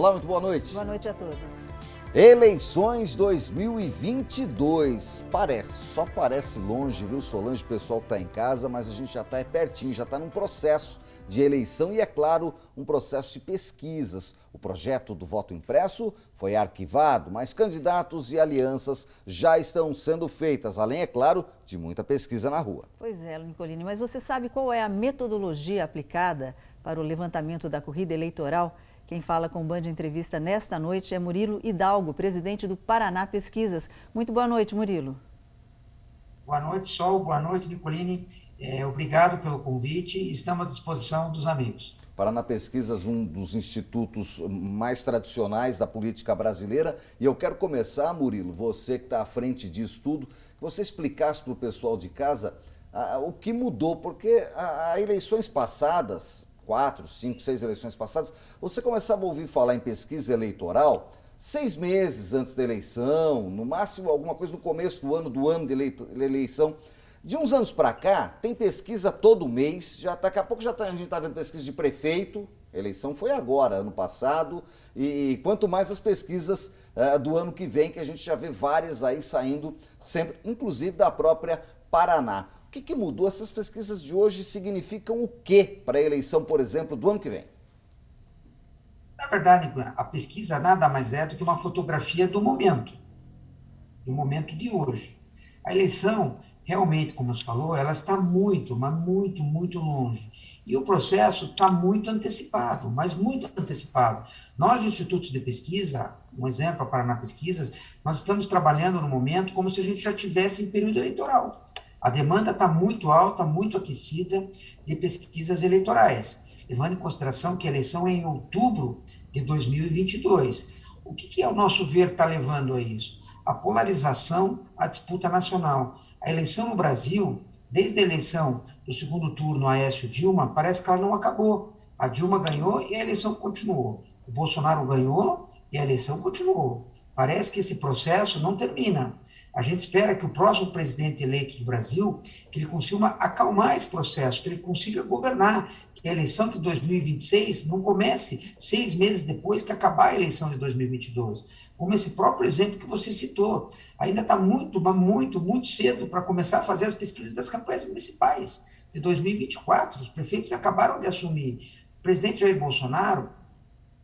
Olá, muito boa noite. Boa noite a todos. Eleições 2022. Só parece longe, viu, Solange? O pessoal que está em casa, mas a gente já está pertinho, já está num processo de eleição e, é claro, um processo de pesquisas. O projeto do voto impresso foi arquivado, mas candidatos e alianças já estão sendo feitas, além, é claro, de muita pesquisa na rua. Pois é, Nicolini, mas você sabe qual é a metodologia aplicada para o levantamento da corrida eleitoral? Quem fala com o Band Entrevista nesta noite é Murilo Hidalgo, presidente do Paraná Pesquisas. Muito boa noite, Murilo. Boa noite, Sol. Boa noite, Nicolini. Obrigado pelo convite e estamos à disposição dos amigos. Paraná Pesquisas, um dos institutos mais tradicionais da política brasileira. E eu quero começar, Murilo, você que está à frente disso tudo, que você explicasse para o pessoal de casa o que mudou, porque as eleições passadas, 4, 5, 6 eleições passadas, você começava a ouvir falar em pesquisa eleitoral 6 meses antes da eleição, no máximo alguma coisa no começo do ano de eleição. De uns anos para cá, tem pesquisa todo mês, daqui a pouco a gente está vendo pesquisa de prefeito, a eleição foi agora, ano passado, e quanto mais as pesquisas do ano que vem, que a gente já vê várias aí saindo sempre, inclusive da própria Paraná. O que mudou? Essas pesquisas de hoje significam o quê para a eleição, por exemplo, do ano que vem? Na verdade, a pesquisa nada mais é do que uma fotografia do momento de hoje. A eleição, realmente, como você falou, ela está muito, mas muito, muito longe. E o processo está muito antecipado, mas muito antecipado. Nós, institutos de pesquisa, um exemplo, a Paraná Pesquisas, nós estamos trabalhando no momento como se a gente já tivesse em período eleitoral. A demanda está muito alta, muito aquecida de pesquisas eleitorais, levando em consideração que a eleição é em outubro de 2022. O que ao nosso ver, está levando a isso? A polarização, a disputa nacional. A eleição no Brasil, desde a eleição do segundo turno Aécio-Dilma, parece que ela não acabou. A Dilma ganhou e a eleição continuou. O Bolsonaro ganhou e a eleição continuou. Parece que esse processo não termina. A gente espera que o próximo presidente eleito do Brasil, que ele consiga acalmar esse processo, que ele consiga governar, que a eleição de 2026 não comece 6 meses depois que acabar a eleição de 2022. Como esse próprio exemplo que você citou. Ainda está muito, muito, muito cedo para começar a fazer as pesquisas das campanhas municipais de 2024. Os prefeitos acabaram de assumir. O presidente Jair Bolsonaro,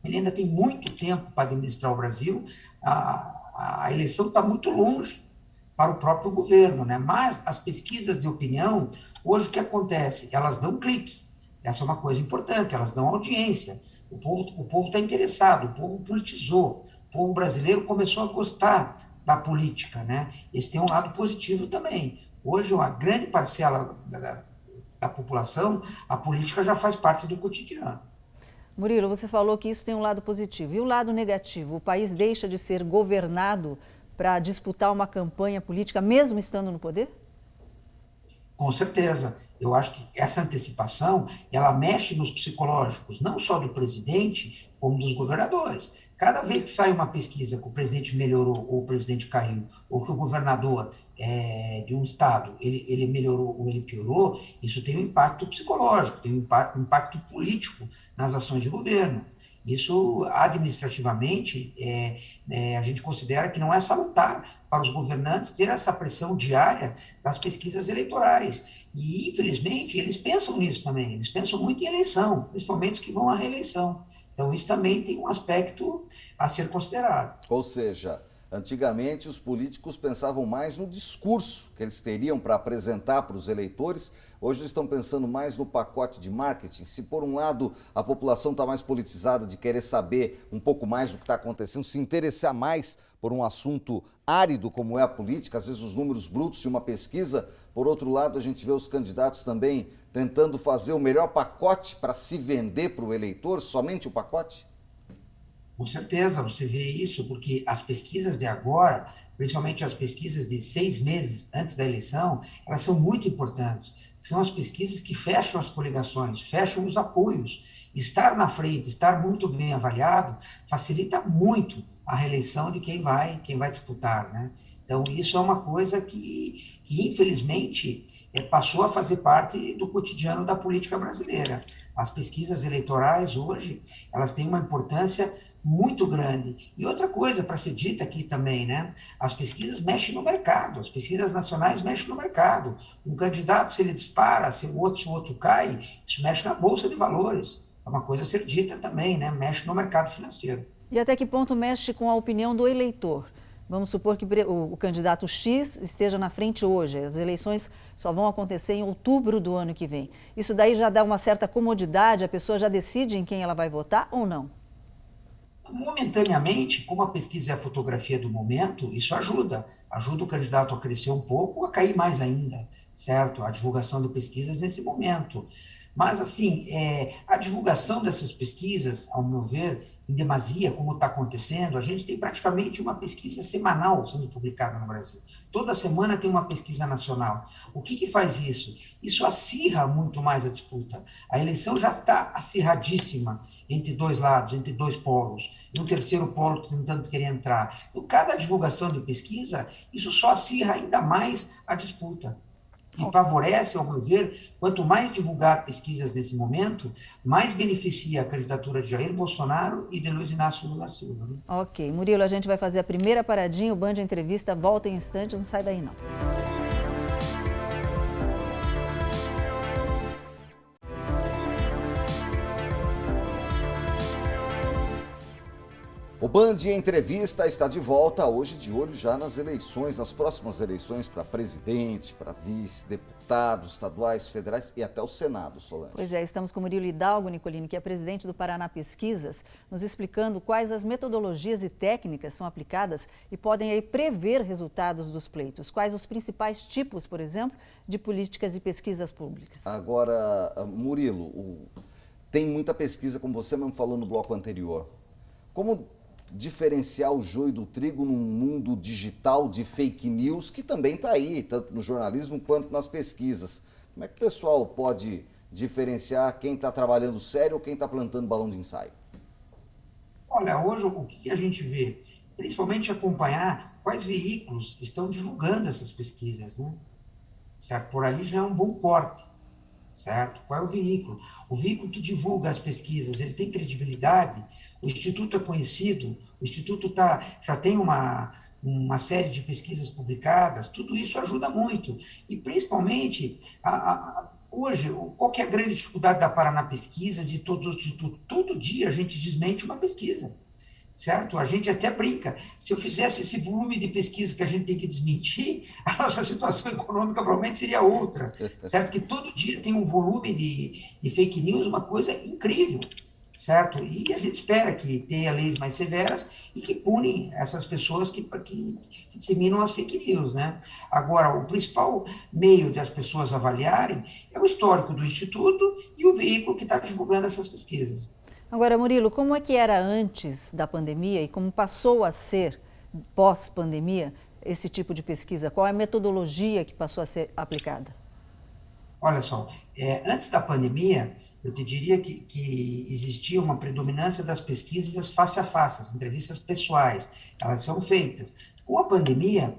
ele ainda tem muito tempo para administrar o Brasil. A eleição está muito longe para o próprio governo, né? Mas as pesquisas de opinião, hoje o que acontece? Elas dão clique. Essa é uma coisa importante, elas dão audiência. O povo está interessado, o povo politizou, o povo brasileiro começou a gostar da política, né? Esse tem um lado positivo também. Hoje, uma grande parcela da população, a política já faz parte do cotidiano. Murilo, você falou que isso tem um lado positivo. E o lado negativo? O país deixa de ser governado para disputar uma campanha política, mesmo estando no poder? Com certeza. Eu acho que essa antecipação, ela mexe nos psicológicos, não só do presidente, como dos governadores. Cada vez que sai uma pesquisa que o presidente melhorou ou o presidente caiu, ou que o governador de um estado, ele melhorou ou ele piorou, isso tem um impacto psicológico, tem um impacto político nas ações de governo. Isso, administrativamente, a gente considera que não é salutar para os governantes ter essa pressão diária das pesquisas eleitorais. E, infelizmente, eles pensam nisso também. Eles pensam muito em eleição, principalmente os que vão à reeleição. Então, isso também tem um aspecto a ser considerado. Ou seja, antigamente os políticos pensavam mais no discurso que eles teriam para apresentar para os eleitores. Hoje eles estão pensando mais no pacote de marketing. Se por um lado a população está mais politizada, de querer saber um pouco mais do que está acontecendo, se interessar mais por um assunto árido como é a política, às vezes os números brutos de uma pesquisa, por outro lado a gente vê os candidatos também tentando fazer o melhor pacote para se vender para o eleitor, somente o pacote? Com certeza, você vê isso, porque as pesquisas de agora, principalmente as pesquisas de 6 meses antes da eleição, elas são muito importantes. São as pesquisas que fecham as coligações, fecham os apoios. Estar na frente, estar muito bem avaliado, facilita muito a reeleição de quem vai disputar, né? Então, isso é uma coisa que infelizmente, passou a fazer parte do cotidiano da política brasileira. As pesquisas eleitorais hoje, elas têm uma importância muito grande. E outra coisa para ser dita aqui também, né? As pesquisas mexem no mercado, as pesquisas nacionais mexem no mercado. Um candidato, se ele dispara, se o outro cai, isso mexe na bolsa de valores. É uma coisa a ser dita também, né? Mexe no mercado financeiro. E até que ponto mexe com a opinião do eleitor? Vamos supor que o candidato X esteja na frente hoje. As eleições só vão acontecer em outubro do ano que vem. Isso daí já dá uma certa comodidade, a pessoa já decide em quem ela vai votar ou não? Momentaneamente, como a pesquisa é a fotografia do momento, isso ajuda. Ajuda o candidato a crescer um pouco ou a cair mais ainda, certo? A divulgação de pesquisas nesse momento. Mas, assim, a divulgação dessas pesquisas, ao meu ver, em demasia, como está acontecendo, a gente tem praticamente uma pesquisa semanal sendo publicada no Brasil. Toda semana tem uma pesquisa nacional. O que faz isso? Isso acirra muito mais a disputa. A eleição já está acirradíssima entre dois lados, entre dois polos, e um terceiro polo tentando querer entrar. Então, cada divulgação de pesquisa, isso só acirra ainda mais a disputa. E favorece, ao meu ver, quanto mais divulgar pesquisas nesse momento, mais beneficia a candidatura de Jair Bolsonaro e de Luiz Inácio Lula da Silva. Né? Ok. Murilo, a gente vai fazer a primeira paradinha, o Band Entrevista volta em instantes, não sai daí não. O Band Entrevista está de volta hoje, de olho já nas eleições, nas próximas eleições para presidente, para vice, deputados estaduais, federais e até o Senado, Solange. Pois é, estamos com Murilo Hidalgo, Nicolini, que é presidente do Paraná Pesquisas, nos explicando quais as metodologias e técnicas são aplicadas e podem aí prever resultados dos pleitos. Quais os principais tipos, por exemplo, de políticas e pesquisas públicas. Agora, Murilo, tem muita pesquisa, como você mesmo falou no bloco anterior. Como diferenciar o joio do trigo num mundo digital de fake news que também está aí, tanto no jornalismo quanto nas pesquisas? Como é que o pessoal pode diferenciar quem está trabalhando sério ou quem está plantando balão de ensaio? Olha, hoje o que a gente vê? Principalmente acompanhar quais veículos estão divulgando essas pesquisas, né? Certo? Por ali já é um bom corte. Certo? Qual é o veículo? O veículo que divulga as pesquisas, ele tem credibilidade? O Instituto é conhecido? O Instituto já tem uma série de pesquisas publicadas? Tudo isso ajuda muito. E, principalmente, hoje, qual que é a grande dificuldade da Paraná Pesquisas, de todos os institutos? Todo dia a gente desmente uma pesquisa. Certo? A gente até brinca. Se eu fizesse esse volume de pesquisa que a gente tem que desmentir, a nossa situação econômica provavelmente seria outra. Certo? Porque todo dia tem um volume de fake news, uma coisa incrível. Certo? E a gente espera que tenha leis mais severas e que punem essas pessoas que disseminam as fake news. Né? Agora, o principal meio de as pessoas avaliarem é o histórico do Instituto e o veículo que está divulgando essas pesquisas. Agora, Murilo, como é que era antes da pandemia e como passou a ser pós-pandemia esse tipo de pesquisa? Qual é a metodologia que passou a ser aplicada? Olha só, antes da pandemia, eu te diria que existia uma predominância das pesquisas face a face, as entrevistas pessoais, elas são feitas. Com a pandemia,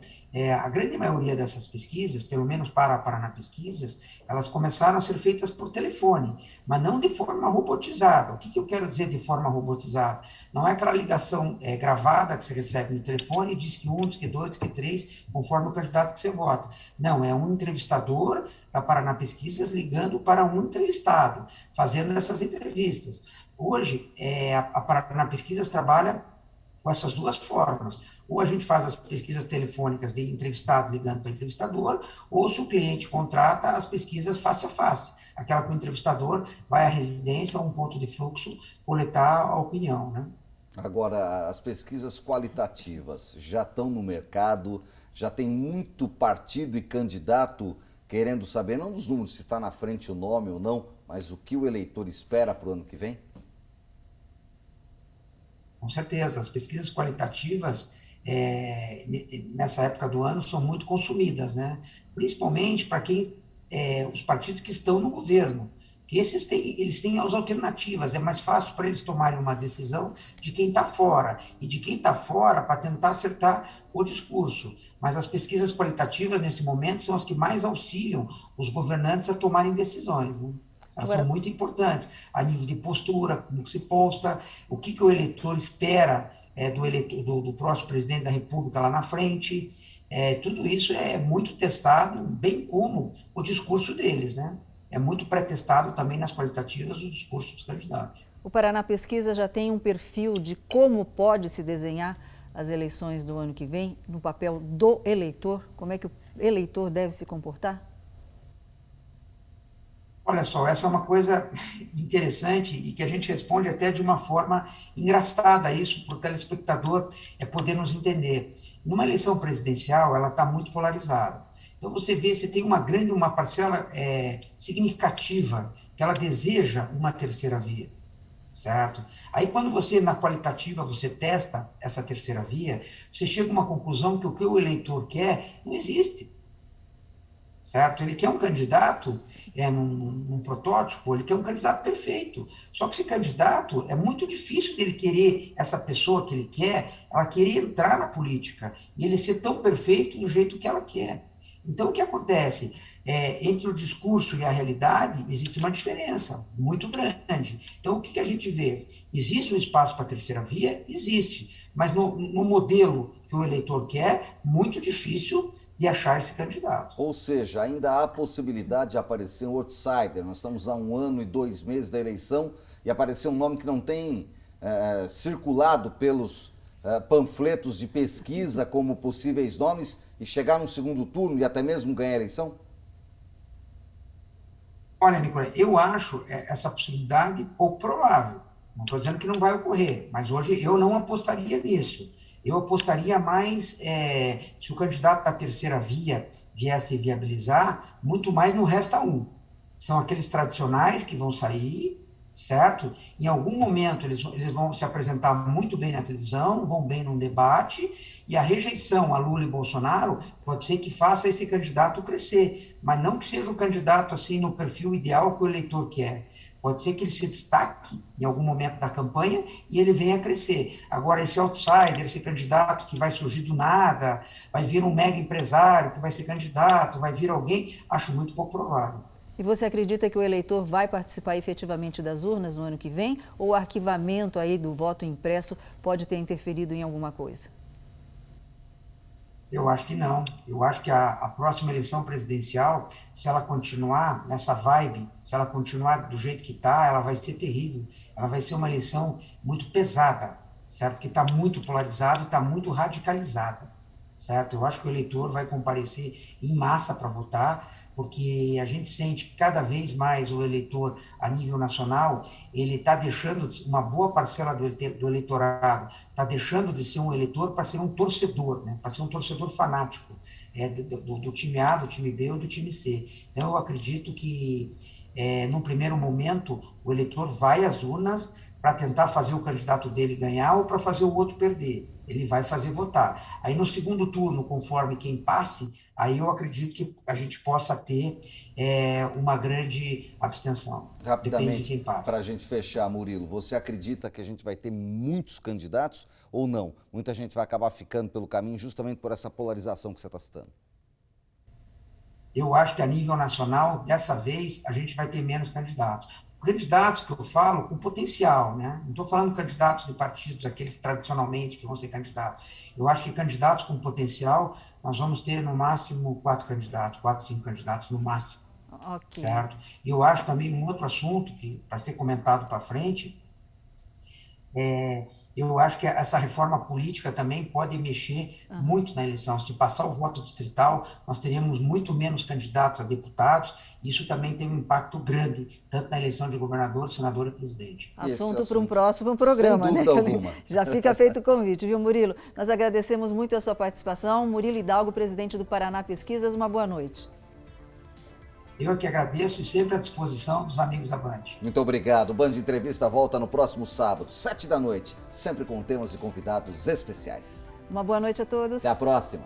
a grande maioria dessas pesquisas, pelo menos para a Paraná Pesquisas, elas começaram a ser feitas por telefone, mas não de forma robotizada. O que eu quero dizer de forma robotizada? Não é aquela ligação gravada que você recebe no telefone e diz que 1, diz que 2, diz que 3, conforme o candidato que você vota. Não, é um entrevistador da Paraná Pesquisas ligando para um entrevistado, fazendo essas entrevistas. Hoje, a Paraná Pesquisas trabalha com essas duas formas. Ou a gente faz as pesquisas telefônicas de entrevistado ligando para entrevistador, ou se o cliente contrata as pesquisas face a face, aquela que o entrevistador vai à residência, a um ponto de fluxo, coletar a opinião. Né? Agora, as pesquisas qualitativas já estão no mercado, já tem muito partido e candidato querendo saber, não dos números, se está na frente o nome ou não, mas o que o eleitor espera para o ano que vem? Com certeza, as pesquisas qualitativas, nessa época do ano, são muito consumidas, né? Principalmente para os partidos que estão no governo, que eles têm as alternativas, é mais fácil para eles tomarem uma decisão de quem está fora, e de quem está fora para tentar acertar o discurso. Mas as pesquisas qualitativas, nesse momento, são as que mais auxiliam os governantes a tomarem decisões. Né? Elas são muito importantes, a nível de postura, como se posta, o que o eleitor espera do próximo presidente da República lá na frente. Tudo isso é muito testado, bem como o discurso deles, né? É muito pré-testado também nas qualitativas o discurso dos candidatos. O Paraná Pesquisa já tem um perfil de como pode se desenhar as eleições do ano que vem, no papel do eleitor? Como é que o eleitor deve se comportar? Olha só, essa é uma coisa interessante e que a gente responde até de uma forma engraçada isso para o telespectador poder nos entender. Numa eleição presidencial, ela está muito polarizada. Então você vê, você tem uma parcela significativa que ela deseja uma terceira via, certo? Aí quando você, na qualitativa, você testa essa terceira via, você chega a uma conclusão que o que o eleitor quer não existe. Certo? Ele quer um candidato num protótipo, ele quer um candidato perfeito. Só que esse candidato, é muito difícil dele querer, essa pessoa que ele quer, ela querer entrar na política e ele ser tão perfeito do jeito que ela quer. Então, o que acontece? Entre o discurso e a realidade, existe uma diferença muito grande. Então, o que a gente vê? Existe um espaço para a terceira via? Existe. Mas no modelo que o eleitor quer, muito difícil de achar esse candidato. Ou seja, ainda há possibilidade de aparecer um outsider. Nós estamos há 1 ano e 2 meses da eleição e aparecer um nome que não tem circulado pelos panfletos de pesquisa como possíveis nomes e chegar no segundo turno e até mesmo ganhar a eleição? Olha, Nicolai, eu acho essa possibilidade pouco provável. Não estou dizendo que não vai ocorrer, mas hoje eu não apostaria nisso. Eu apostaria mais, se o candidato da terceira via viesse viabilizar, muito mais no Resta 1. São aqueles tradicionais que vão sair, certo? Em algum momento eles vão se apresentar muito bem na televisão, vão bem num debate, e a rejeição a Lula e Bolsonaro pode ser que faça esse candidato crescer, mas não que seja um candidato assim no perfil ideal que o eleitor quer. Pode ser que ele se destaque em algum momento da campanha e ele venha a crescer. Agora, esse outsider, esse candidato que vai surgir do nada, vai vir um mega empresário que vai ser candidato, vai vir alguém, acho muito pouco provável. E você acredita que o eleitor vai participar efetivamente das urnas no ano que vem? Ou o arquivamento aí do voto impresso pode ter interferido em alguma coisa? Eu acho que não. Eu acho que a próxima eleição presidencial, se ela continuar nessa vibe, se ela continuar do jeito que está, ela vai ser terrível. Ela vai ser uma eleição muito pesada, certo? Porque está muito polarizada e está muito radicalizada, certo? Eu acho que o eleitor vai comparecer em massa para votar, porque a gente sente que cada vez mais o eleitor, a nível nacional, ele está deixando, uma boa parcela do eleitorado, está deixando de ser um eleitor para ser um torcedor, né? Para ser um torcedor fanático, do time A, do time B ou do time C. Então, eu acredito que, num primeiro momento, o eleitor vai às urnas para tentar fazer o candidato dele ganhar ou para fazer o outro perder. Ele vai fazer votar. Aí no segundo turno, conforme quem passe, aí eu acredito que a gente possa ter uma grande abstenção. Rapidamente, depende de quem passa. para a gente fechar, Murilo, você acredita que a gente vai ter muitos candidatos ou não? Muita gente vai acabar ficando pelo caminho justamente por essa polarização que você está citando. Eu acho que a nível nacional, dessa vez, a gente vai ter menos candidatos. Candidatos que eu falo com potencial, né? Não estou falando candidatos de partidos, aqueles tradicionalmente que vão ser candidatos. Eu acho que candidatos com potencial, nós vamos ter no máximo 4 candidatos, 4, 5 candidatos no máximo. Okay. Certo? E eu acho também um outro assunto que, para ser comentado para frente, eu acho que essa reforma política também pode mexer muito na eleição. Se passar o voto distrital, nós teríamos muito menos candidatos a deputados. Isso também tem um impacto grande, tanto na eleição de governador, senador e presidente. Assunto para um próximo programa, sem dúvida alguma. Já fica feito o convite, viu, Murilo? Nós agradecemos muito a sua participação. Murilo Hidalgo, presidente do Paraná Pesquisas, uma boa noite. Eu que agradeço e sempre à disposição dos amigos da Band. Muito obrigado. O Band Entrevista volta no próximo sábado, 7 da noite, sempre com temas e convidados especiais. Uma boa noite a todos. Até a próxima.